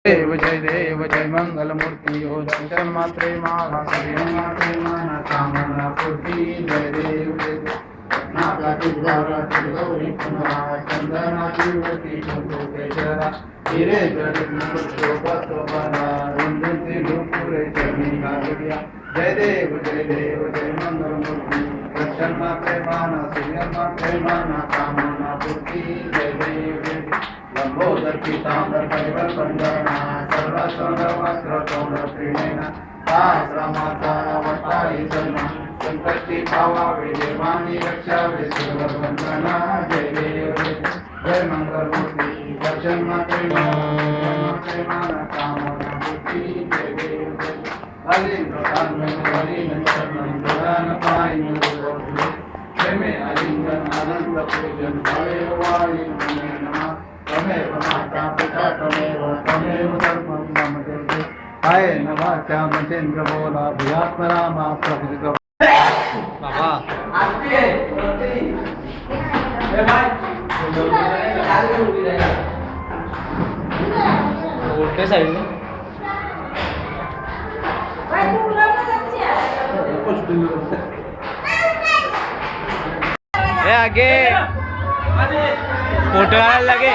देव जय मंगल मूर्ति हो दर्शन मात्रे माला मात्रे माना कामना पूर्ति जय देव नागा दुर्गा गौरी पुनः चंदना जीवती चंद्रोके जरा हिरे जगन्नाथ बना रंजन पूरे जमीना जय देव जय मंगल मूर्ति दर्शन मात्रे माना सूर्य मात्रे माना कामना पूर्ति जय देव लंबोदर पीतांबर परिवर पंजना सर्वस्व वस्त्र तोंड प्रेरणा आश्रमाचा वटाई सन्मान संकष्टी पावा विदेवानी रक्षा विसर्व वंदना जय देव जय मंगल मूर्ति दर्शन मात्रे माना कामना पूर्ति जय देव अलिंग अलिंग शरणं दयान पाई प्रेमे अलिंगन आनंद पूजन भवे वाणी नमः तमेव माता पिता तमेव धर्मं मम देवे हाय नवाचा मतेंद्र बोला भयात्मरा मा प्रभु बाबा आरती है ए भाई उल्टे साइड में भाई तू उलट जाती है कुछ दूर ए आगे फोटो लगे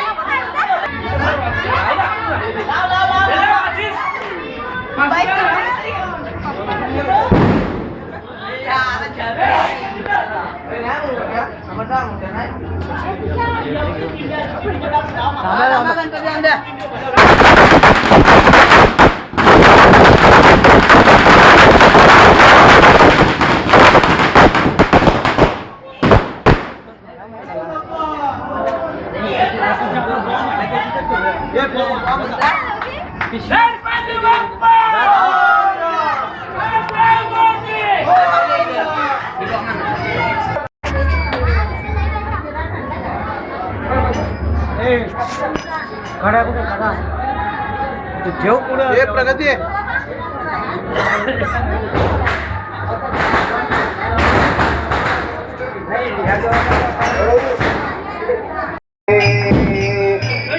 ठेव पुढे प्रगती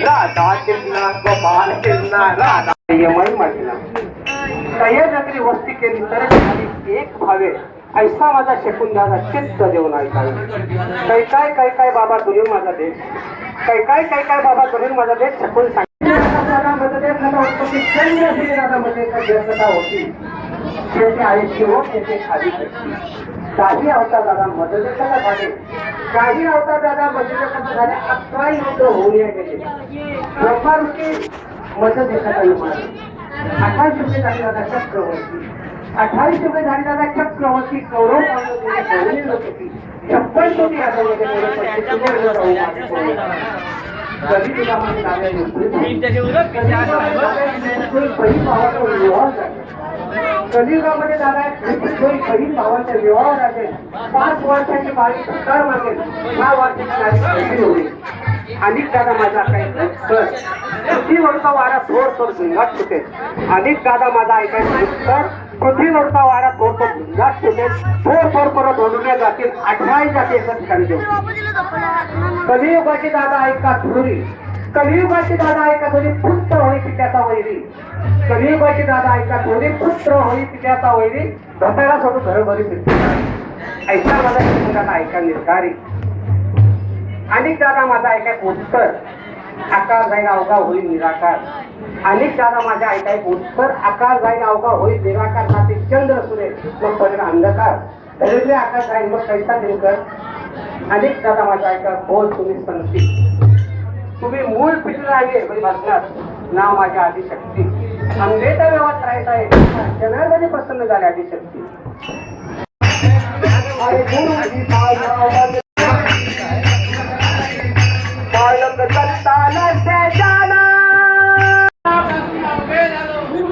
राधा कृष्णा गोपाल कृष्णा राधा यमई म्हटला तय नगरी वस्ती केली तर झाली एक भावे ऐसा माझा शकुंदाचा चित्त देऊन ऐकावे काय काय बाबा तुझे माझा देश काय बाबा तुझे माझा देश शकून काही अवतार दादा मदतीला झाले काही अवतार दादा मदतीला झाले 11 युद्ध होऊन गेले ब्रह्मारुची मदत एखादा युमाने 28 युद्ध झाली दादा चक्रवर्ती 28 युद्ध झाली दादा चक्रवर्ती कौरव पांडव होती 56 कोटी आदरमध्ये कधी तुला कलियुगामध्ये दादा बहीण भावांच्या विवाह लागेल 5 वर्षाची बाळी सुद्धा मागेल 6 वर्षाची होईल अनेक दादा माझा ऐकायचं तर पृथ्वीवरचा वारा थोड झुंगाट सुटेल अनेक दादा माझा ऐकायचं तर पृथ्वीवरचा वारा थोड झुंगाट सुटेल थोड परत ओढल्या जातील 18 जाती एका ठिकाणी देऊ कलियुगाची दादा ऐका थोडी कलियुगाची दादा ऐका थोडी पुत्र होई पित्याचा वैरी कलियुगाची दादा ऐका थोडी पुत्र होई पित्याचा वैरी घटाला सोडून घरोघरी फिरते ऐसा माझा शिकवताना ऐका निर्धारी अनेक दादा माझा ऐकाय उत्तर आकार जाईल अवघा होईल निराकार अनेक दादा माझ्या ऐकाय उत्तर आकार जाईल अवघा होईल निराकार नाते चंद्र सुरे मग पडेल अंधकार दरिद्री आकार जाईल मग कैसा दिनकर अनेक दादा माझा ऐका बोल तुम्ही संती तुम्ही मूळ पिढी राहिले म्हणजे भासणार नाव माझ्या आदिशक्ती समजेचा व्यवहार करायचा आहे जनार्दनी प्रसन्न झाले आदिशक्ती अरे गुरुजी बालक संतान त्याच्याला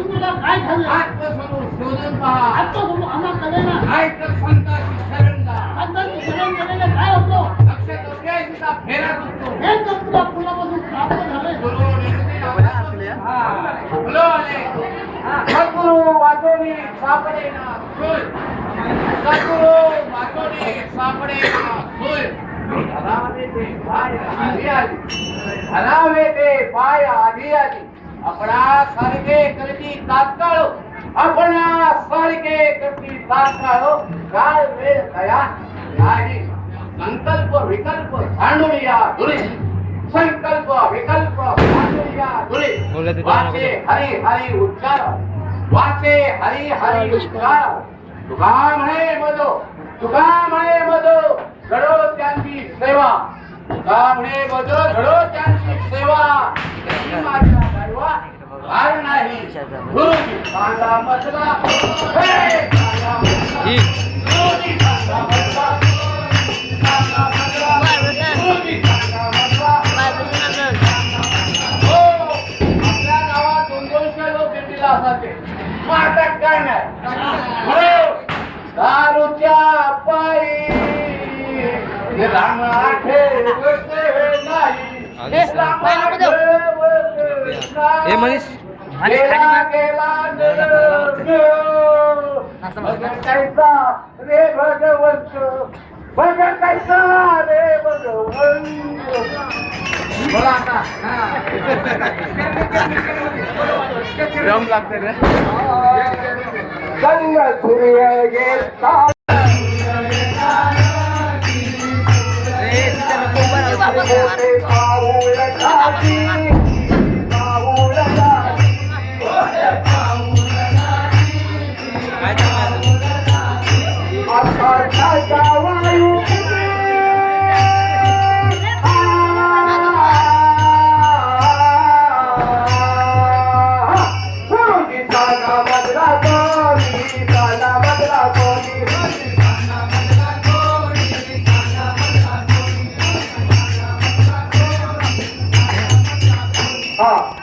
तुला काय झालं आत्मस्वरूप शोधून पहा आत्मस्वरूप आम्हाला कळेना काय तर संतांची शरण जा संतांची शरण गेलेले काय होतो लक्षात असल्याचा फेरा होतो हे तर तुला पुन्हापासून प्राप्त झाले बोलो आले सद्गुरु वाचोनी सापडे ना सोय सद्गुरु वाचोनी सापडे ना सोय हरावे ते पाय आधी आधी अपना सारखे करती तात्काळ अपना सारखे करती तात्काळ काळ वेळ कया नाही संकल्प विकल्प सांडूया दुरी संकल्प विकल्प सांडूया दुरी वाचे हरी हरी उच्चार वाचे हरी हरी उच्चार तुका म्हणे मधो घडो त्यांची सेवा तुका म्हणे मधो घडो त्यांची सेवा ही माझ्या गाडवा भार नाही गुरुजी सांगा मसला हे सांगा मसला गुरुजी सांगा मसला सांगा मसला गुरुजी सांगा मसला हो आपल्या गावात 200 लोक भेटीला असायचे मग आता काय नाही दारूच्या पायी रामा ठेवते नाही हे मनीष गेला गेला भगत कैसा रे भगवंत भगत कैसा रे भगवंत बोला आता रम लागते रे संग सूर्य गेला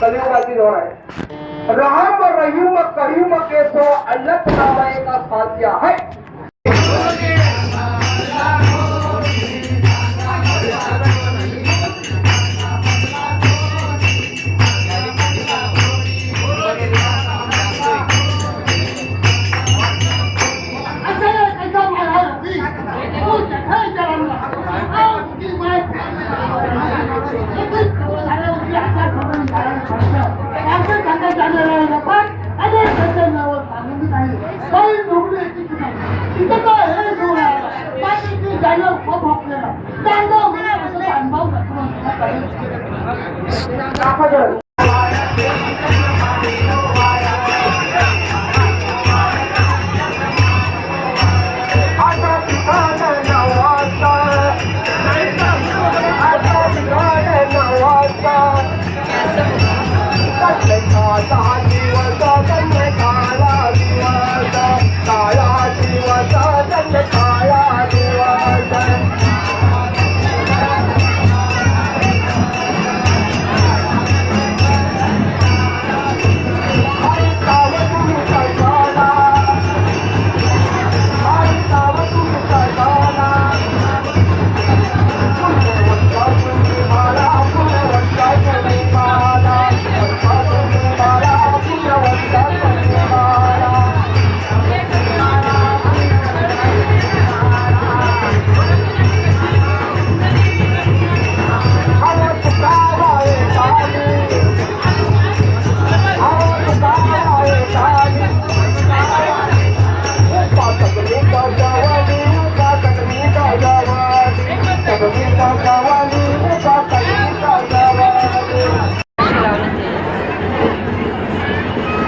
कलियुगाची जोर आहे राम रहीम करीम के तो अल्लाह नामा का साध्य है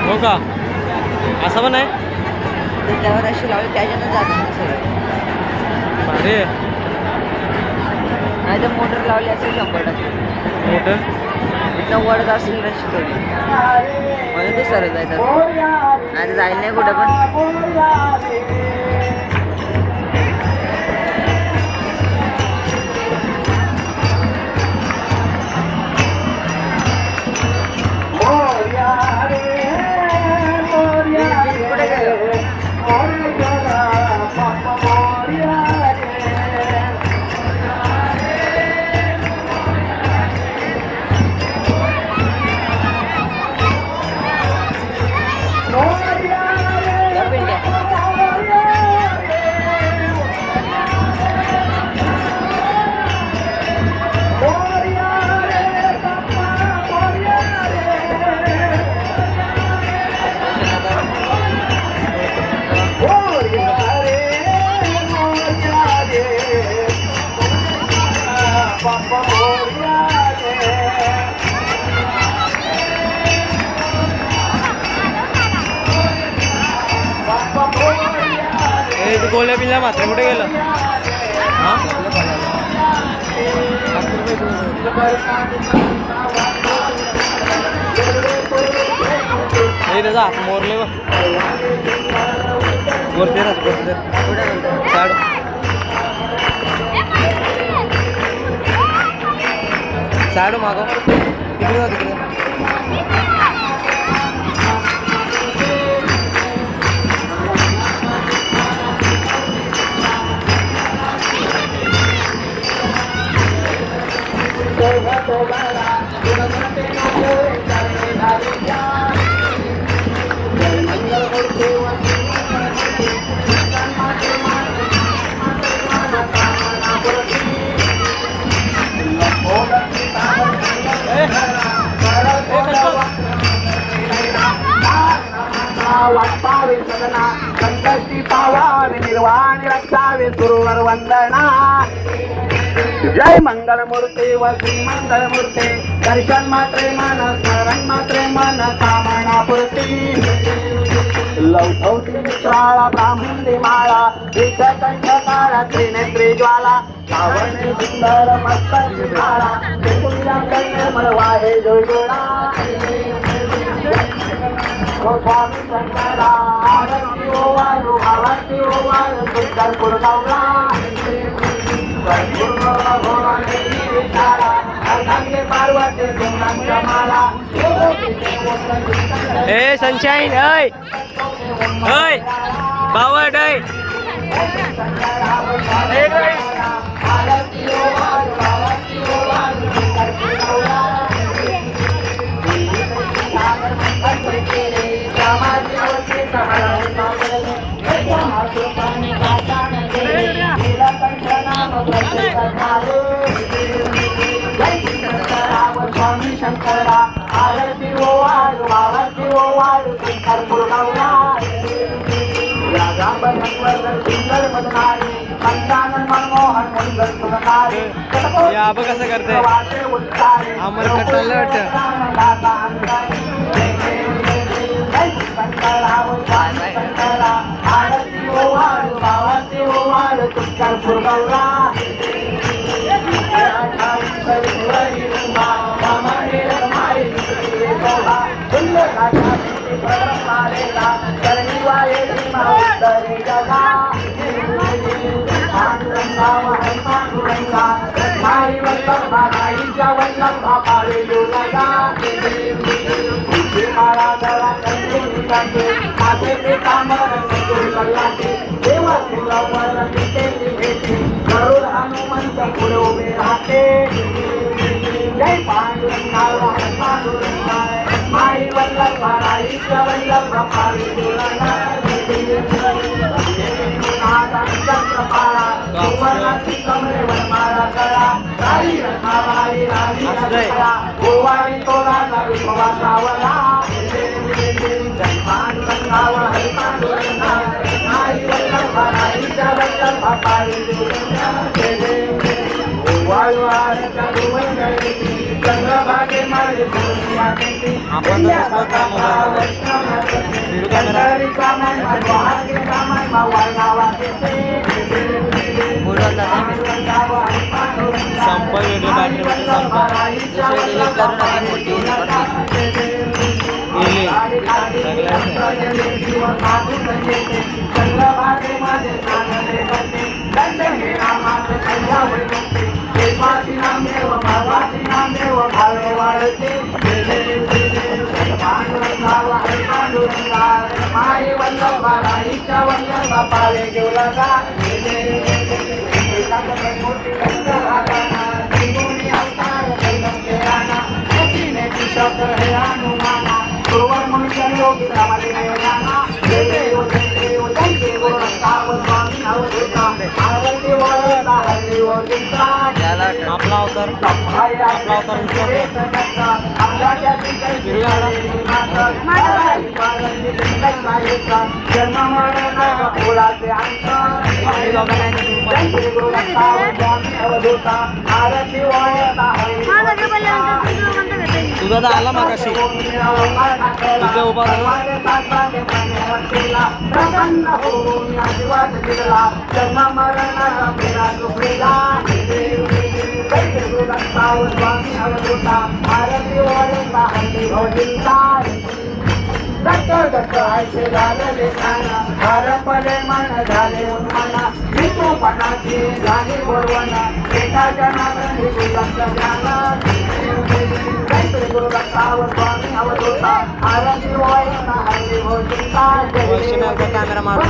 हो का असं पण आहे त्यावर अशी लावली त्याच्यानं जाणार सगळं भारी आहे. नाही तर मोटर लावली असेल 100%. मोठं तिथनं वडगाव सिंगल शिकवली म्हणून ते सरळ जायचं नाही तर जाईल नाही कुठं पण. कुठे गेलं? या पिंट्या. ए तू गोल्या बिल्ल्या मात्र कुठे गेलं हा ए त्याचा हात मोरले बघ वरती राहत वरती साड साड मागव तिकडे जा तिकडे वाटपावे सदना संकष्टी पावावे निर्वाणी रक्षावे सुरवर वंदना. जय मंगल मूर्ती व श्री मंगल मूर्ती दर्शन मात्रे मन स्मरण मात्रे मन कामना पूर्ती. लवथवती मित्राळा ब्राह्मणी माळा विषकंठ काळा त्रिनेत्री ज्वाला श्रावणी सुंदर मस्तकी माळा तुझ्या निर्मळ वाहे जोडा. ओ स्वामी शंकरा आरती ओवाळू आरती ओवाळू सुंदर पुरगावला. पार्वती सोनांच्या माला. ए सनशाईन ऐ ऐ बावड ऐ आरती ओवाळू आरती ओवाळू सुंदर पुरगावला. स्वामी शंकरा आरती ओवाळू आरती ओवाळू शंकर पुरगावला. सुंदर मदनारी मंदानन मनमोहन मुंदर सुंदरारी. या बघ कसं करते आम्हाला कटायला आरती ओवाळू आरती ओवाळू शंकर पुरगावला. हनुमंत पुढे उभे राहते. जय पांडुरंगा पांडुरंगा माई वल्लभ राईच्या वल्लभ पांडुरंगा. चंद्रपाळा सुवर्णाची कमरे वनमाळा कळा राई रखावारी राणी रखा गोवारी तोला विठोबा सावला. जय पांडुरंगा हरी पांडुरंगा माई वल्लभ राईच्या वल्लभ पांडुरंगा. चंद्रभागे माझे आपण कामाई मोडून जाते संप वेगळे बॅटरी मध्ये संप डिलीट करून आपण मोठी गेली आपला अवतार तुझा तर आला मागाशी तुझा उभा हरपले मन झाले उन्हाळा पणाची झाली बोलवणा एका जनाने स्वामी अवधूता आरती वयना हरी होता कॅमेरा मारून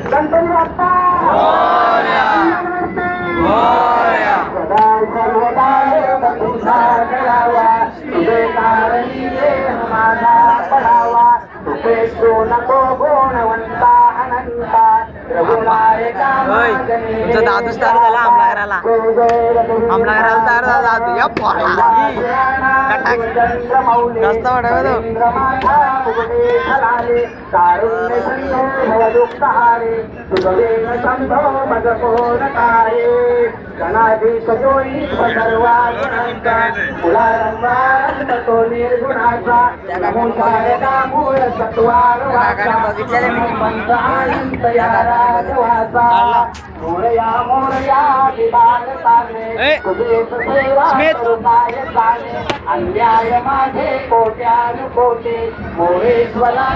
गणपती बाप्पा सर्वदा तुझा करावा तुझे कारणी माझा पडावा तुझे नको गुणवंता अनंता तुमचा दादू स्टार झाला आमलागराला तयार झाला दादू या पोरला जास्त वाटावं मोरया मोरया विभाग ताने अन्याय माझे कोट्यानुकोटी मोरेश्वरा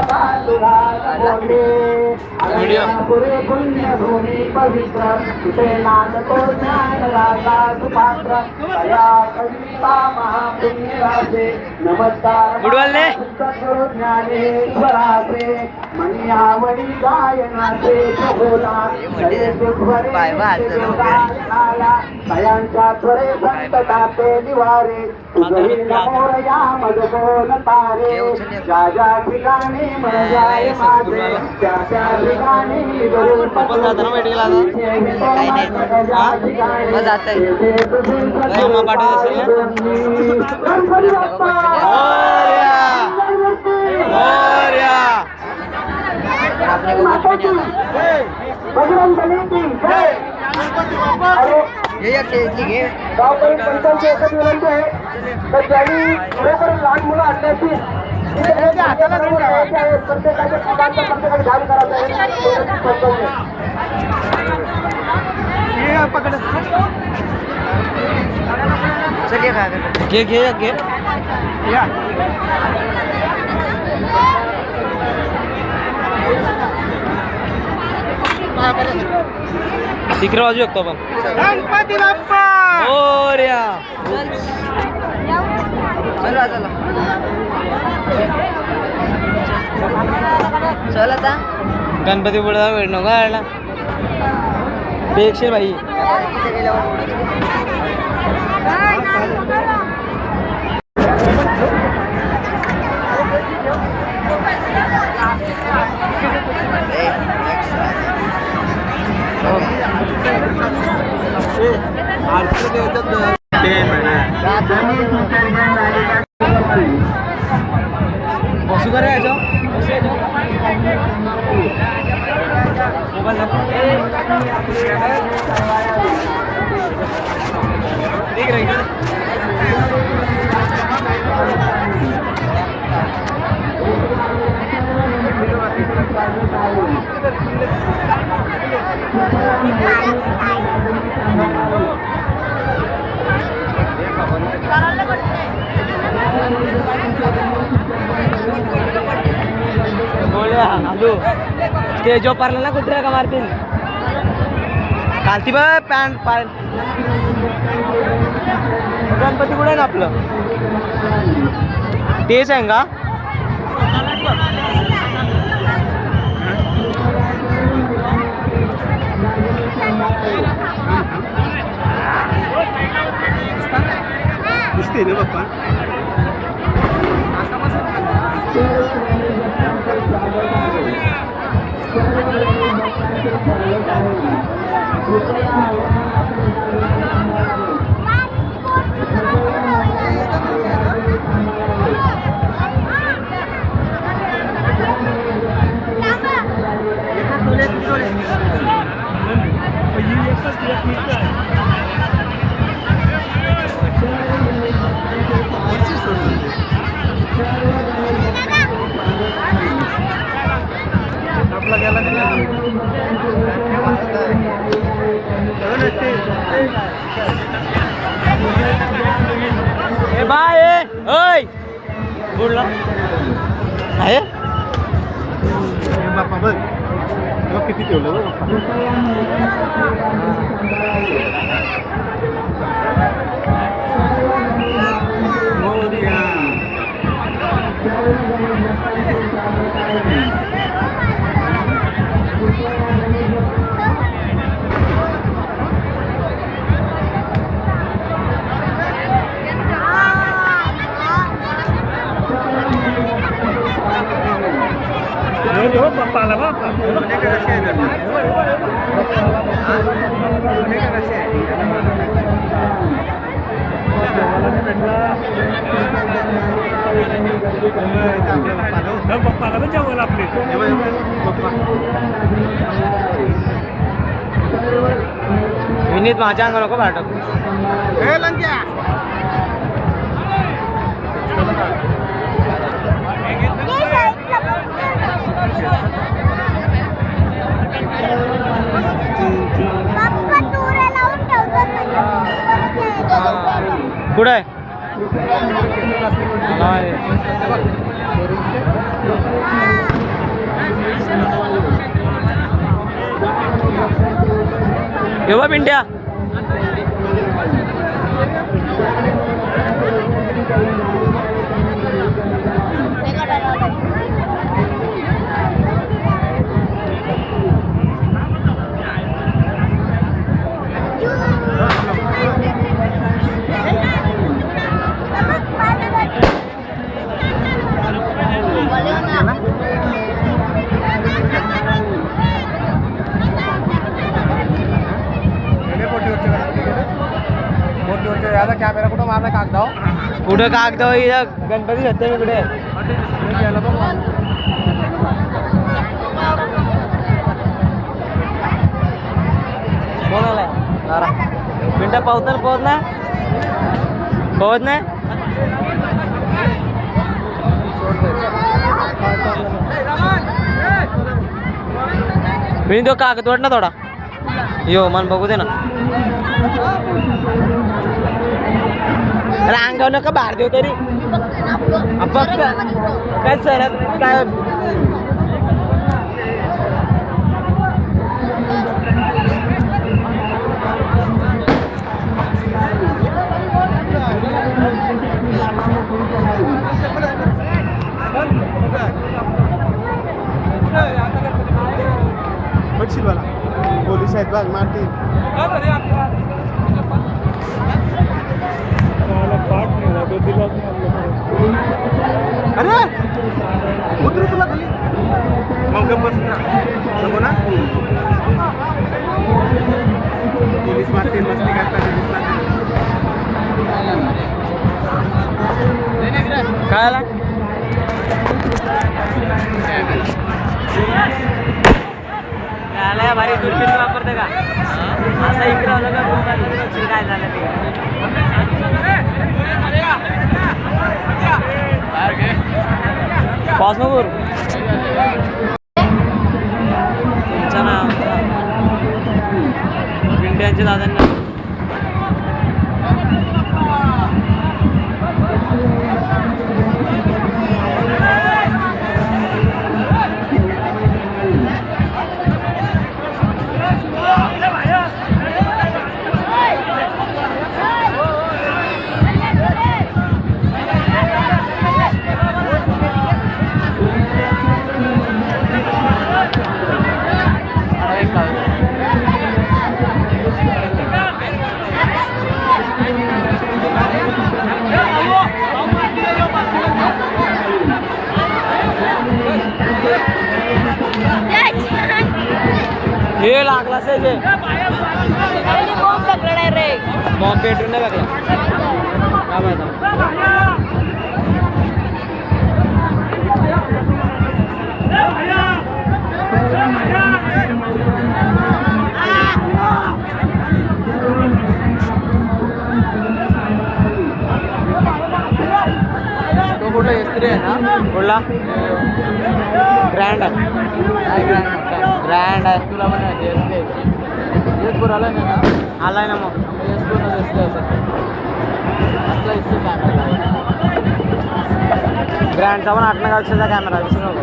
पुरे पुण्यभूमी पवित्र तुझे नांदतो ज्ञान राजा सुपात्र दया कविता महापुण्य राजे नमस्कार ज्ञानेश्वराचे मनियावडी गायनाचे प्रभोला दयांच्या त्वरे संतताचे निवारे मोरया मजबोल तारे राजा ठिकाणी मजाय माझे त्या त्या ठिकाणी बजरंग बली की जय. गावकरी पंचांची एकच विनंती आहे तर ज्यांनी खरोखर लहान मुलं आणण्याची प्रत्येकाच्या कामांचा प्रत्येकाने ध्यान करायचं आहे. घे तिकडे वाजू शकतो आपण गणपती बाप्पा मोरया. चल आता गणपती पुढे वेळ नको यायला देखशील भाई तिथे गेल्यावर थोडं बसू का रे याच्यावर? मोबाईल दाखव. ठीक रे इकडे. गोळ्या आलू स्टेजवर पारला ना कुत्र्या का मारतील कालती बघ पॅन्ट पाय गणपती कुठे ना आपलं तेच आहे का दिसते ना बाप्पा ए बाय ओय बोलला आहे बाप्पा बघ किती ठेवलं बघ विनीत माझ्या अंगा नको बाटक कुठे केव्हा पिंट्या कॅमेरा कुठं मारला कागदाव कुठं कागदाव गणपती सत्य मी कुठे कोण आलाय पिंट्या पावत ना पोहत ना पोहत नाही मी तो कागद वाट ना थोडा यो मन बघू दे ना अरे अंगावर नका बाहेर देऊ तरी बघ काय सर काय बघशील मला पोलीस आहेत बघ मारतील. अरे उतरू तुला खाली मग बस ना नको ना. पोलीस मारतील मस्ती करतात काय आला त्याला भारी दुर्बीण वापरते का असं इकडं आलं का काय झालं ते पास नको तुमच्या ना पिंट्यांच्या दादांना हे लागला से जे बॉम्ब पकडलाय रे. बॉम्ब पेटून नाही लागला काय माहिती. तो कुठला एस्त्री आहे ना कुठला ग्रँड आहे ग्रँड आहे तुला पण येसपूर आलाय ना आलाय ना मग येसपूर ग्रँडचा पण 8 मेगापिक्सेलचा कॅमेरा विसरू नको.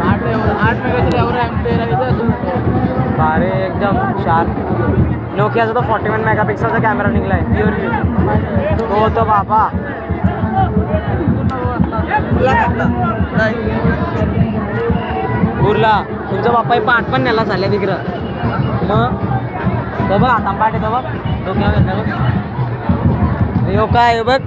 8 मेगापिक्सेल एवढा भारी एकदम शार्प. नोकियाचा तो 41 मेगापिक्सेलचा कॅमेरा निघलाय प्युअरली तो होतो बाबा. उरला तुमचा बाप्पा पाठ पण नेला चालल्या तिकडं मग तो बघ आता पाठ येतो बघ डोक्यावर येतो बघ यो काय बघ